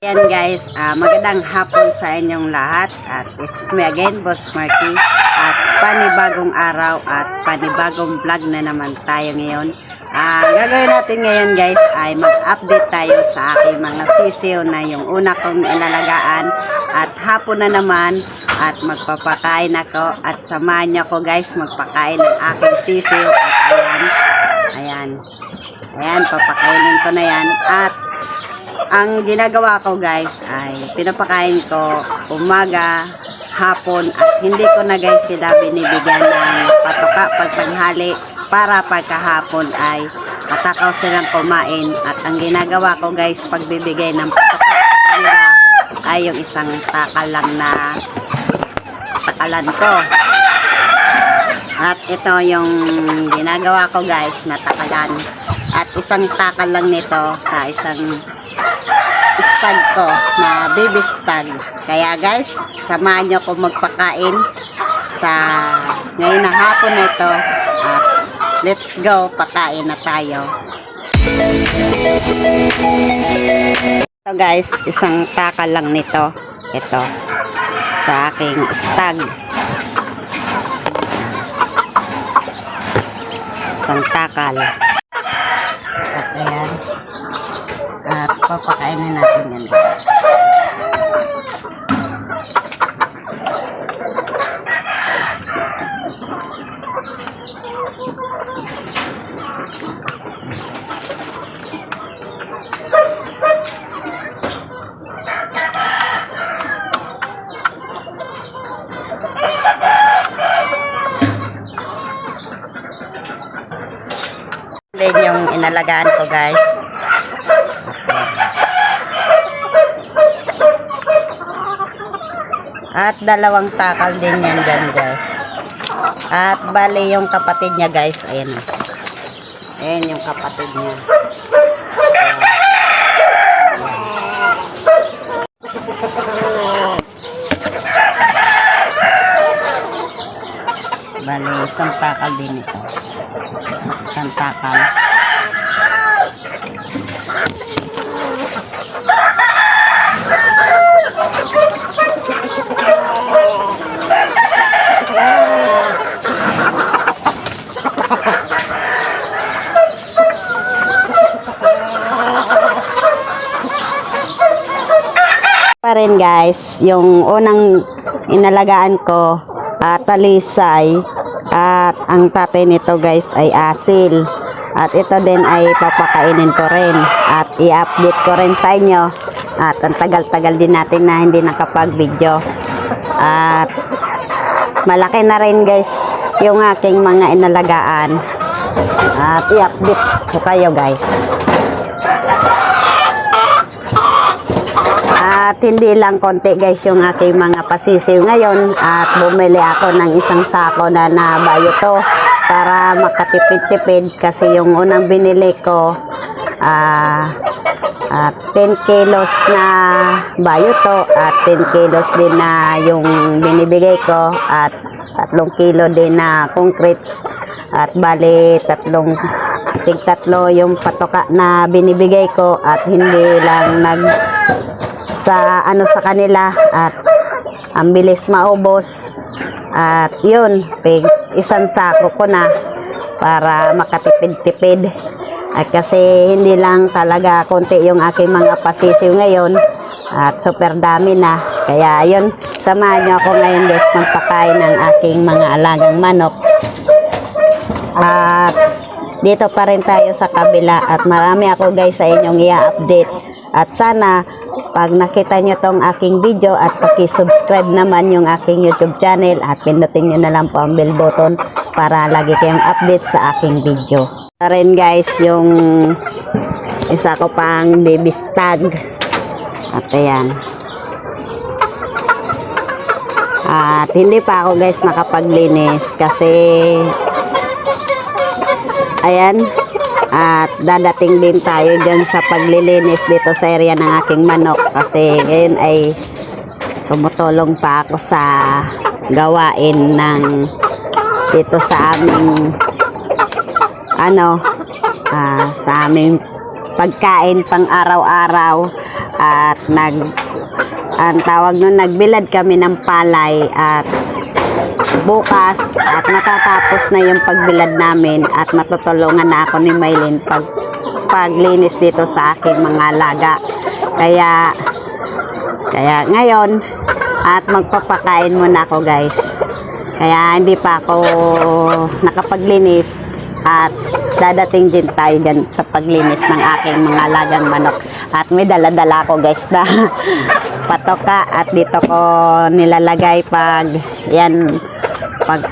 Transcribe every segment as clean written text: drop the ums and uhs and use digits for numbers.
Yan guys, magandang hapon sa inyong lahat at it's me again, Boss Marky, at panibagong araw at panibagong vlog na naman tayo ngayon. Gagawin natin ngayon guys ay mag-update tayo sa aking mga sisiw na yung una kong ilalagaan at hapon na naman at magpapakain ako at samahan niyo ako guys magpakain ng aking sisiw at ayan, papakainin ko na yan at ang ginagawa ko guys ay pinapakain ko umaga, hapon at hindi ko na guys sila binibigyan ng patoka pag tanghali para pagkahapon ay matakaw silang kumain. At ang ginagawa ko guys pagbibigay ng patoka sa kanila ay yung isang takal lang na takalan ko. At ito yung ginagawa ko guys na takalan at isang takal lang nito sa isang stag ko na baby stag. Kaya guys, samahan nyo ko magpakain sa ngayon na hapon na ito at let's go, pakain na tayo. Ito guys, isang takal lang nito, ito sa aking stag, isang takal at ayan. At papakainin natin yan guys. Then yung inalagaan ko guys, at dalawang takal din yan dyan guys. At bali yung kapatid niya guys, ayan. Ayan yung kapatid niya. Bali isang takal din ito. Isang takal. Pa rin guys, yung unang inalagaan ko talisay at ang tatay nito guys ay asil at ito din ay papakainin ko rin at i-update ko rin sa inyo at ang tagal-tagal din natin na hindi nakapag video at malaki na rin guys yung aking mga inalagaan at i-update ko kayo guys. At hindi lang konti guys yung aking mga pasisiw ngayon at bumili ako ng isang sako na bayoto para makatipid-tipid kasi yung unang binili ko 10 kilos na bayoto at 10 kilos din na yung binibigay ko at 3 kilo din na concretes at bali tig-tatlo yung patoka na binibigay ko at hindi lang sa kanila at ang bilis maubos at yun, isang sako ko na para makatipid-tipid at kasi hindi lang talaga konti yung aking mga pasisiw ngayon at super dami na kaya yun, samahan nyo ako ngayon guys magpakain ng aking mga alagang manok at dito pa rin tayo sa kabila at marami ako guys sa inyong i-update at sana pag nakita nyo tong aking video at paki-subscribe naman yung aking YouTube channel at pindutin nyo na lang po ang bell button para lagi kayong update sa aking video. Rin guys yung isa ko pang baby stag at ayan. At hindi pa ako guys nakapaglinis kasi ayan. At dadating din tayo dyan sa paglilinis dito sa area ng aking manok kasi ngayon ay tumutulong pa ako sa gawain ng dito sa aming sa aming pagkain pang araw-araw at ang tawag nun, nagbilad kami ng palay at bukas at matatapos na yung pagbilad namin at matutulungan na ako ni Maylin paglinis dito sa aking mga alaga. Kaya ngayon at magpapakain muna ako guys. Kaya hindi pa ako nakapaglinis at dadating din tayo dyan sa paglinis ng aking mga alagang manok. At may dala-dala ako guys na patoka at dito ko nilalagay pag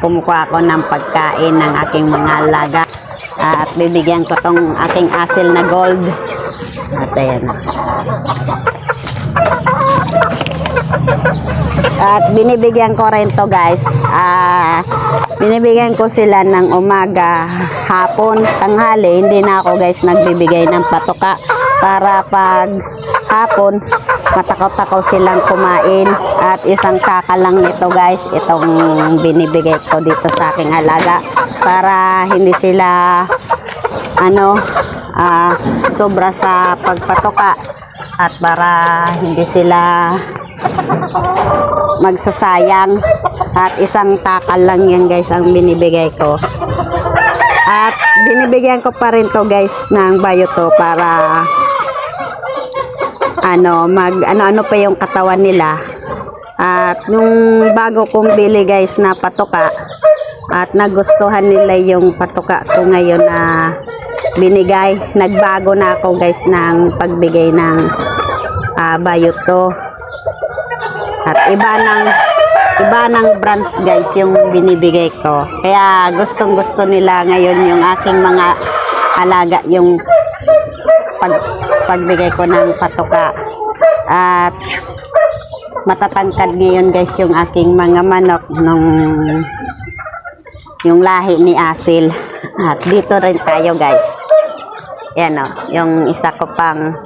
kumukuha ako ng pagkain ng aking mga alaga. At bibigyan ko tong aking asil na gold. At ayan. At binibigyan ko rin to guys. Binibigyan ko sila ng umaga, hapon, tanghali. Hindi na ako guys nagbibigay ng patoka para pag hapon matakaw-takaw silang kumain. At isang kakalang nito guys, itong binibigay ko dito sa aking alaga para hindi sila sobra sa pagpatoka at para hindi sila magsasayang. At isang takal lang yan guys ang binibigay ko. At binibigyan ko pa rin to guys ng bayoto para ano pa yung katawan nila. At nung bago kong bili guys na patoka at nagustuhan nila yung patoka ko ngayon na binigay, nagbago na ako guys ng pagbigay ng bayoto. At iba ng brands guys yung binibigay ko. Kaya gustong gusto nila ngayon yung aking mga alaga yung pagbigay ko ng patoka. At matatangkad ngayon guys yung aking mga manok yung lahi ni asil. At dito rin tayo guys. Yan o, yung isa ko pang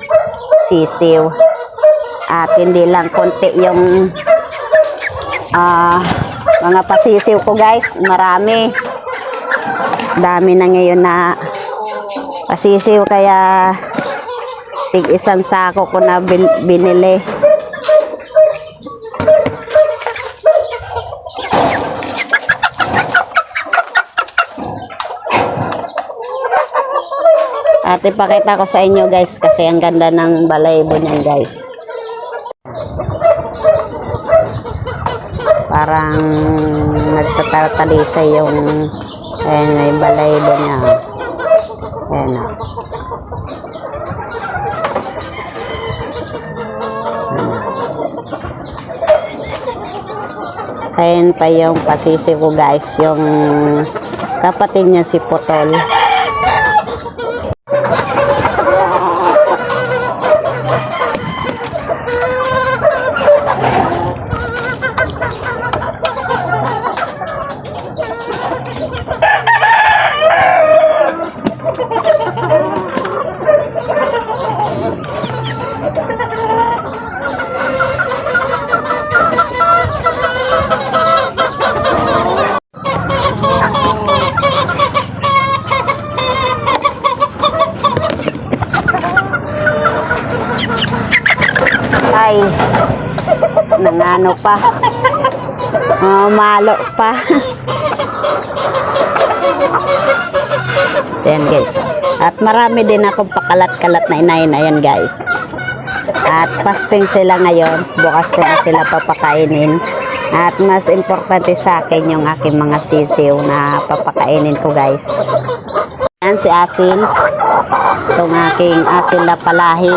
sisiw. At hindi lang konti yung mga pasisiw ko guys, marami. Dami na ngayon na pasisiw kaya tig-isang sako ko na binili. At ipakita ko sa inyo guys kasi ang ganda ng balaybo niyan guys. Parang nagtatalisa yung may balaybo niya. Ayan o. Ayan pa yung pasisi ko guys, yung kapatid niya si Putol. Ay, nangano pa. Malo pa. Ayan guys. At marami din akong pakalat-kalat na inayin. Ayan guys. At fasting sila ngayon. Bukas ko na sila papakainin. At mas importante sa akin yung aking mga sisiw na papakainin ko guys. Ayan si Asil. Itong aking asil na palahi.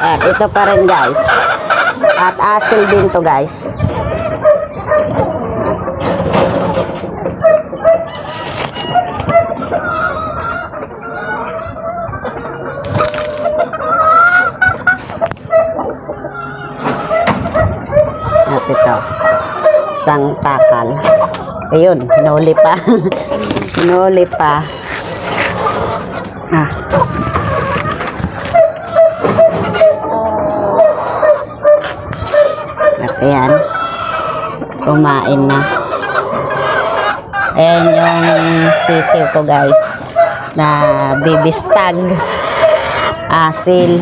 At ito pa rin guys. At asil din to guys. At ito. isang takal. Ayun, hinuli pa. Hinuli pa. Ah. At ayan, kumain na. Ayan yung sisiw ko guys, na bibistag, asil.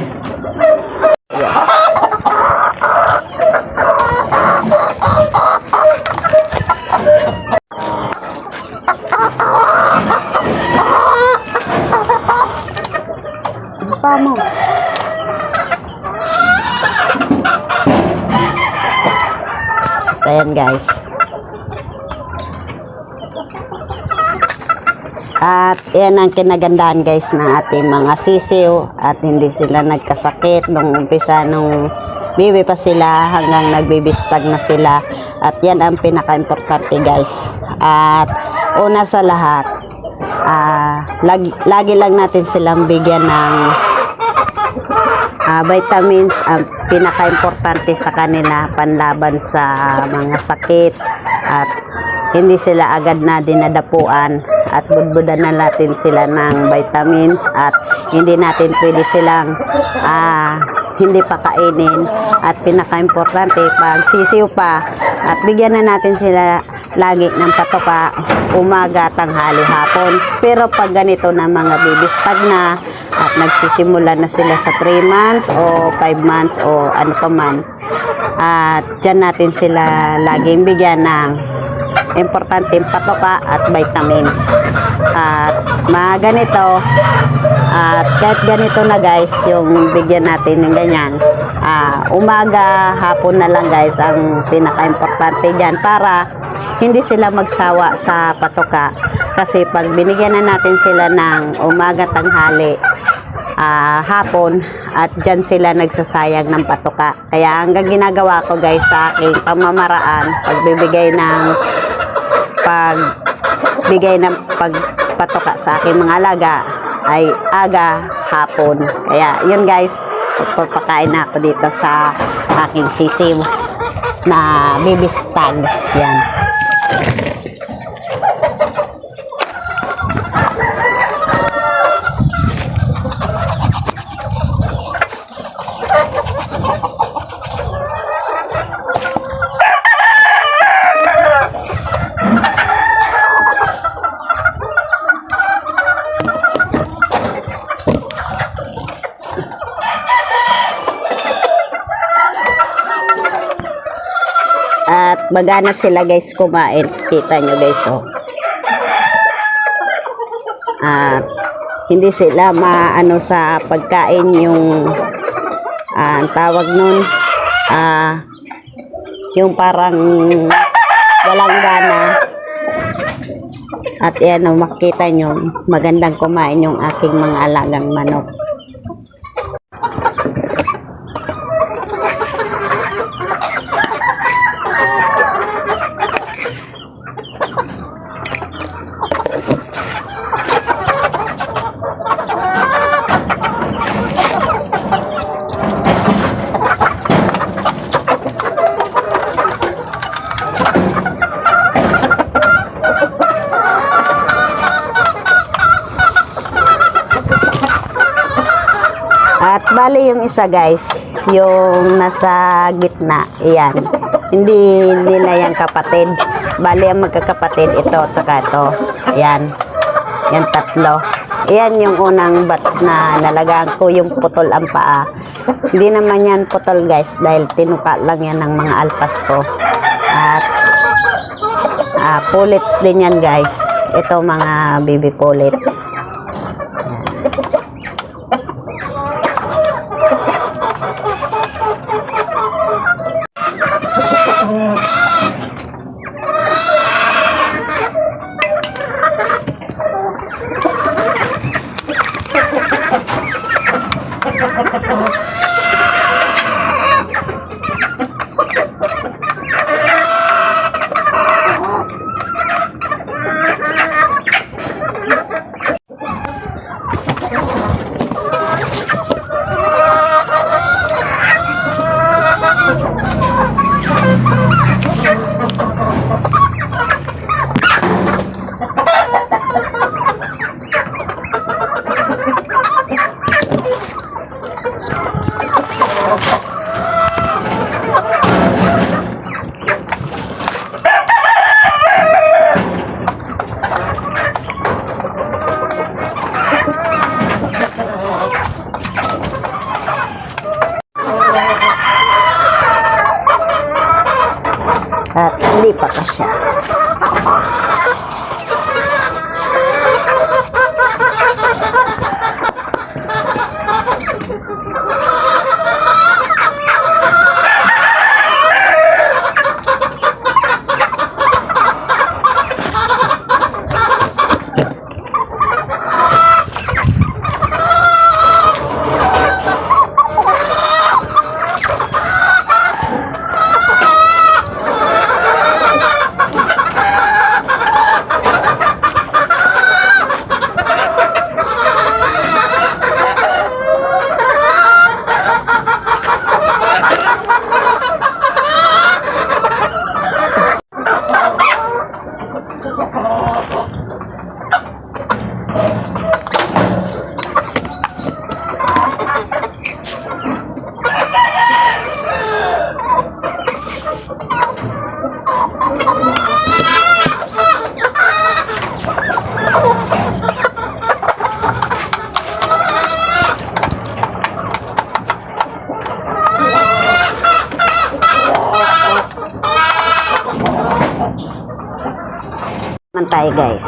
Pa mo. Ayan guys. At yan ang kinagandahan guys ng ating mga sisiw, at hindi sila nagkasakit nung umpisa nung bibi pa sila hanggang nagbibistag na sila. At yan ang pinaka-importante guys. At una sa lahat, lagi lang natin silang bigyan ng vitamins. Ang pinaka-importante sa kanila, panlaban sa mga sakit, at hindi sila agad na dinadapuan, at budbudan na natin sila ng vitamins, at hindi natin pwede silang hindi pa kainin. At pinaka-importante, pag sisiw pa, at bigyan na natin sila lagi ng patoka, umaga, tanghali, hapon. Pero pag ganito na mga bibistag na, at nagsisimula na sila sa 3 months o 5 months o ano pa man, at dyan natin sila laging bigyan ng importanteng patoka at vitamins. At mga ganito, at kahit ganito na guys, yung bigyan natin ng ganyan, umaga, hapon na lang guys ang pinaka-importante dyan, para hindi sila magsawa sa patoka. Kasi pag binigyan na natin sila ng umaga, tanghali, hapon, at dyan sila nagsasayang ng patoka. Kaya hanggang ginagawa ko guys sa aking pamamaraan, pagbibigay ng pagpatoka sa aking mga alaga, ay aga, hapon. Kaya yun guys, pagpapakain na ako dito sa aking sisiw na bibistag. Yan. At magana sila guys kumain. Kita nyo guys, oh. At hindi sila maano sa pagkain, yung tawag nun, yung parang walang gana. At yan, oh, makita nyo, magandang kumain yung aking mga alagang manok. At bali yung isa guys, yung nasa gitna, iyan. Hindi nila yung kapatid. Bali ang magkakapatid, ito, tsaka ito. Iyan. Yan tatlo. Iyan yung unang batch na nalagaan ko, yung putol ang paa. Hindi naman yan putol guys, dahil tinuka lang yan ng mga alpas ko. At pullets din yan guys. Ito mga baby pullets. hindi pa kasya. Tayo guys.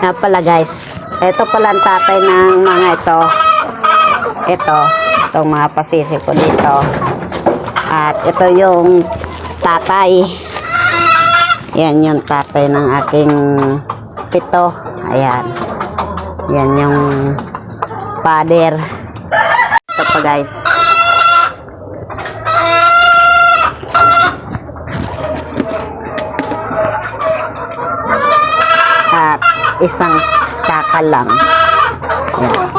Nga pala guys, ito pala ang tatay ng mga ito. Itong mga pasisi ko dito. At ito yung tatay. Yan yung tatay ng aking pito. Ayan. Yan yung father. Ito pa guys. At isang kakal lang. Ayan.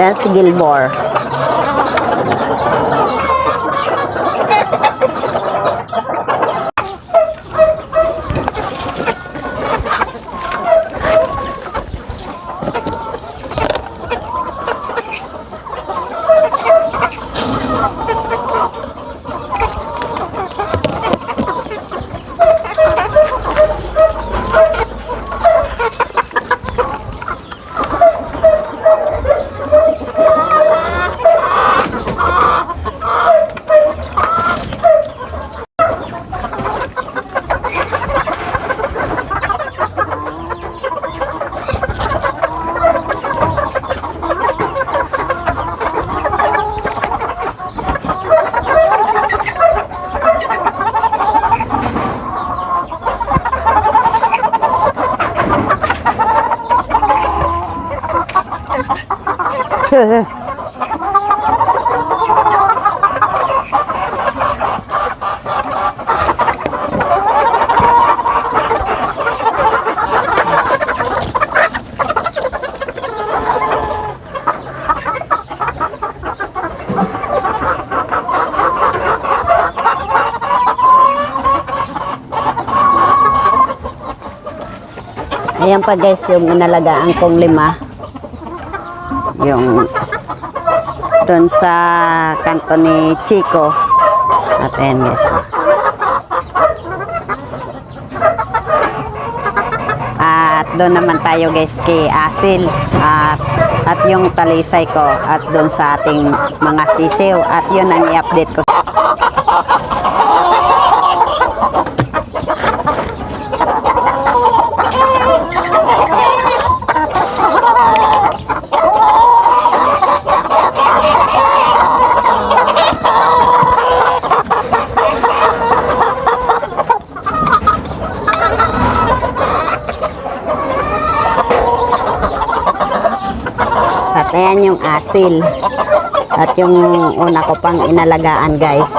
Yan si Gilmore. Ayan pa guys yung inalagaan kong 5. Yung doon sa kanto ni Chico. At ayan guys. At doon naman tayo guys kay Asil. At yung talisay ko. At doon sa ating mga sisiw. At yun ang i-update ko. At ayan yung asil. At yung una ko pang inalagaan guys.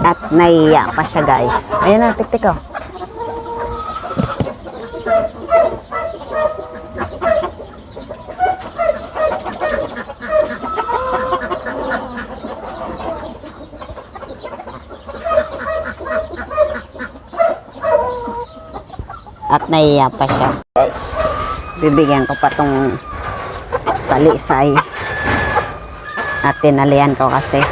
At naiya pa siya guys. Ayan na, tiktik ko. At naiya pa siya guys. Bibigyan ko pa tong talisay. At tinalian ko kasi.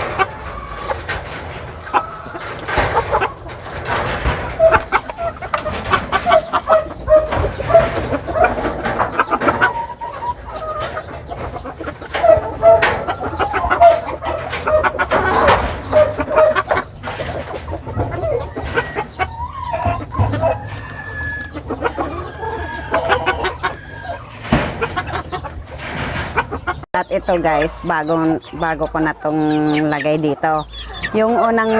At ito guys, bago ko na tong lagay dito. Yung unang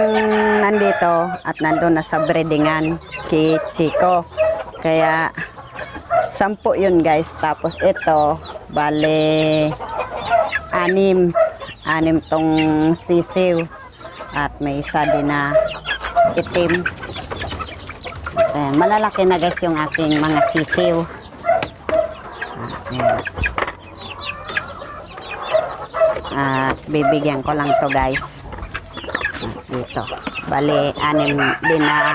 nandito at nandun na sa breedingan kay Chico. Kaya 10 yun guys. Tapos ito, bale 6 tong sisiw. At may isa din na itim. Ayan, malalaki na guys yung aking mga sisiw. Ayan. At bibigyan ko lang to guys. Dito. Bali, 6 din na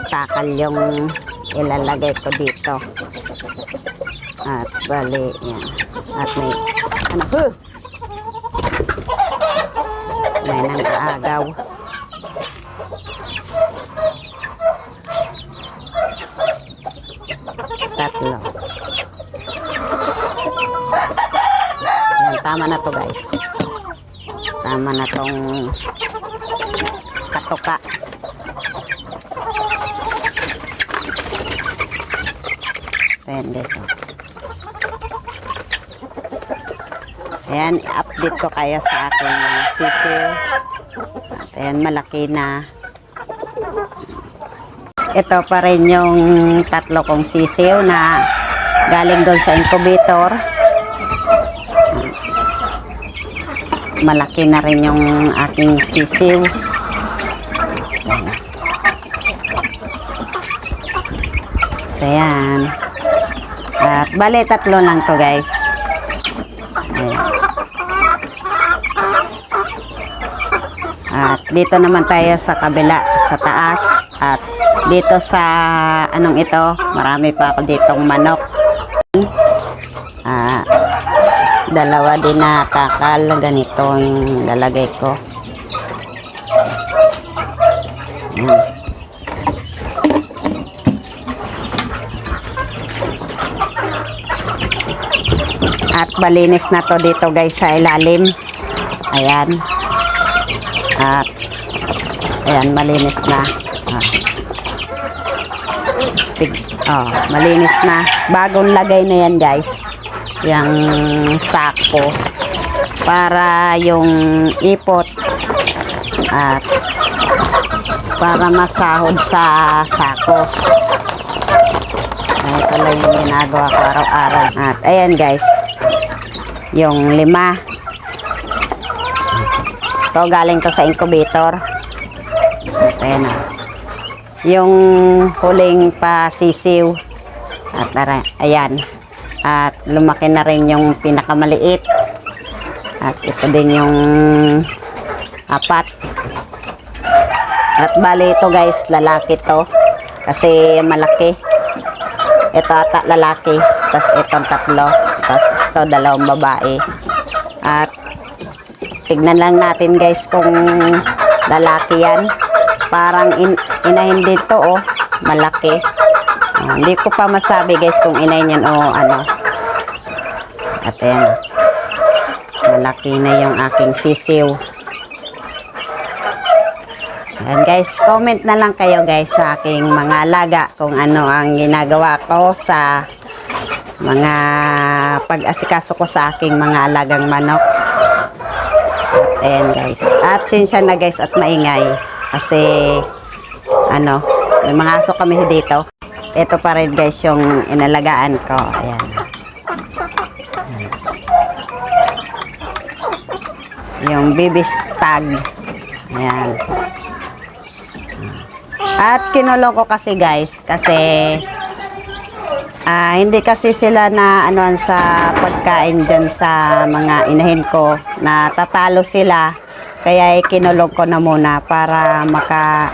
takal yung ilalagay ko dito. At bali, yan. At may, may nang aagaw. Tatlo. Yan, tama na to guys. Tama na tong katuka. Ayan guys. Ayan, update ko kayo sa aking sisiw. At ayan, malaki na. Ito pa rin yung 3 kong sisiw na galing doon sa incubator. Malaki na rin yung aking sisiw. Ayan. At bale 3 lang to guys. Ayan. At dito naman tayo sa kabila, sa taas. At dito sa anong ito, marami pa ako ditong manok. Ah, dalawa din na takal. Ganito yung lalagay ko. Yan. At malinis na to dito guys sa ilalim. Ayan. At ayan, malinis na. Malinis na. Bagong lagay na yan guys. Yung sako. Para yung ipot at para masahod sa sako. Ito lang yung ginagawa ko araw-araw. At ayan guys. Yung 5. Ito galing to sa incubator. At ayan na. Yung huling pasisiw. At ayan. At lumaki na rin yung pinakamaliit. At ito din yung 4. At bali ito guys, lalaki to. Kasi malaki. Ito ata lalaki. Tapos itong 3. Tapos ito 2 babae. At tignan lang natin guys kung lalaki yan. Parang inahin dito malaki. Hindi ko pa masabi guys kung inahin yan o ano. At ayan. Malaki na yung aking sisiw. Ayan guys, comment na lang kayo guys sa aking mga alaga kung ano ang ginagawa ko sa mga pag-asikaso ko sa aking mga alagang manok. At ayan guys. At sinsya na guys at maingay. Kasi ano, may mga aso kami dito. Ito pa rin guys yung inalagaan ko. Ayan. Yung baby stag. Ayan. At kinulong ko kasi guys. Kasi hindi kasi sila na ano sa pagkain dyan sa mga inahin ko. Na tatalo sila. Kaya kinulong ko na muna para maka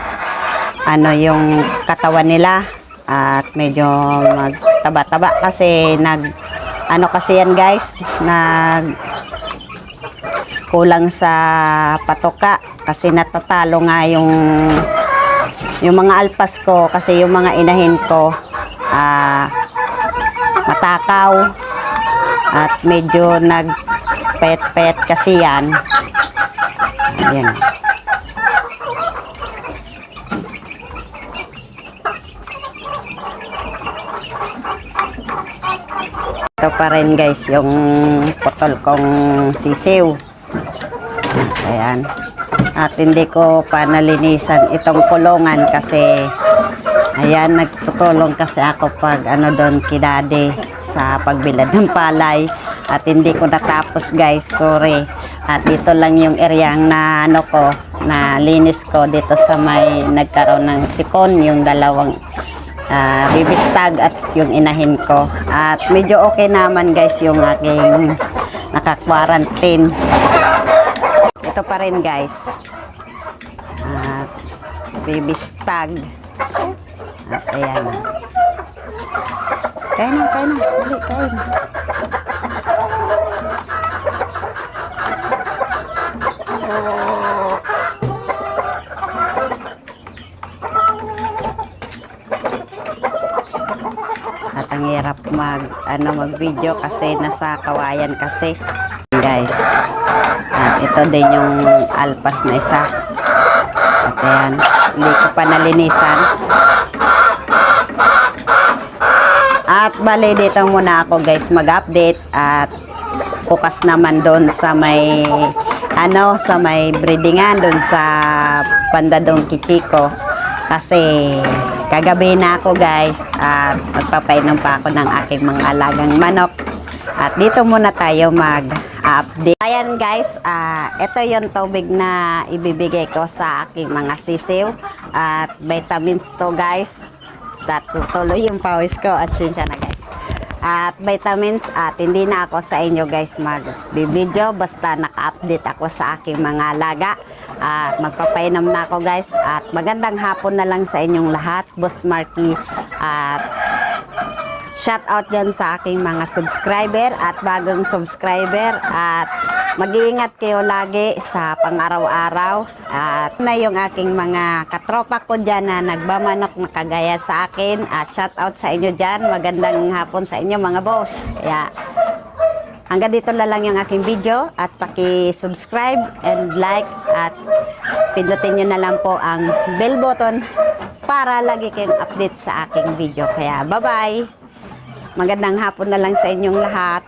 ano yung katawan nila at medyo magtaba-taba kasi ano kasi yan guys, kulang sa patoka kasi natatalo nga yung mga alpas ko kasi yung mga inahin ko matakaw at medyo nagpet-pet kasi yan. Ayan. Ito pa rin guys yung putol kong sisiw. Ayan. At hindi ko pa nalinisan itong kulungan kasi ayan, nagtutulong kasi ako pag ano doon kidade sa pagbilad ng palay at hindi ko natapos guys, sorry. At dito lang yung eryang na ano ko, na linis ko dito sa may nagkaroon ng sipon, yung 2 baby stag at yung inahin ko. At medyo okay naman guys yung aking naka-quarantine. Ito pa rin guys. At baby stag. At ayan. Kain na. Dali, kain. At ang hirap mag-video kasi nasa kawayan kasi guys. At ito din yung alpas na isa. At ayan, hindi ko pa nalinisan. At bali dito muna ako guys mag-update at bukas naman doon sa may sa may breedingan doon sa Pandadong Kichiko kasi kagabi na ako guys at magpapainom pa ako ng aking mga alagang manok. At dito muna tayo mag-update. Ayan guys, ito yung tubig na ibibigay ko sa aking mga sisiw at vitamins to guys. Tuloy yung pawis ko at sinsya na guys. At vitamins at hindi na ako sa inyo guys mag-video basta naka-update ako sa aking mga alaga. At magpapainom na ako guys at magandang hapon na lang sa inyong lahat. Boss Marky at shout out dyan sa aking mga subscriber at bagong subscriber, at mag-iingat kayo lagi sa pang-araw-araw. At na yung aking mga katropa ko dyan na nagbamanok na kagaya sa akin, at shout out sa inyo dyan. Magandang hapon sa inyo mga boss. Kaya hanggang dito na lang yung aking video, at paki-subscribe and like, at pindutin nyo na lang po ang bell button para lagi kayong update sa aking video. Kaya bye-bye! Magandang hapon na lang sa inyong lahat.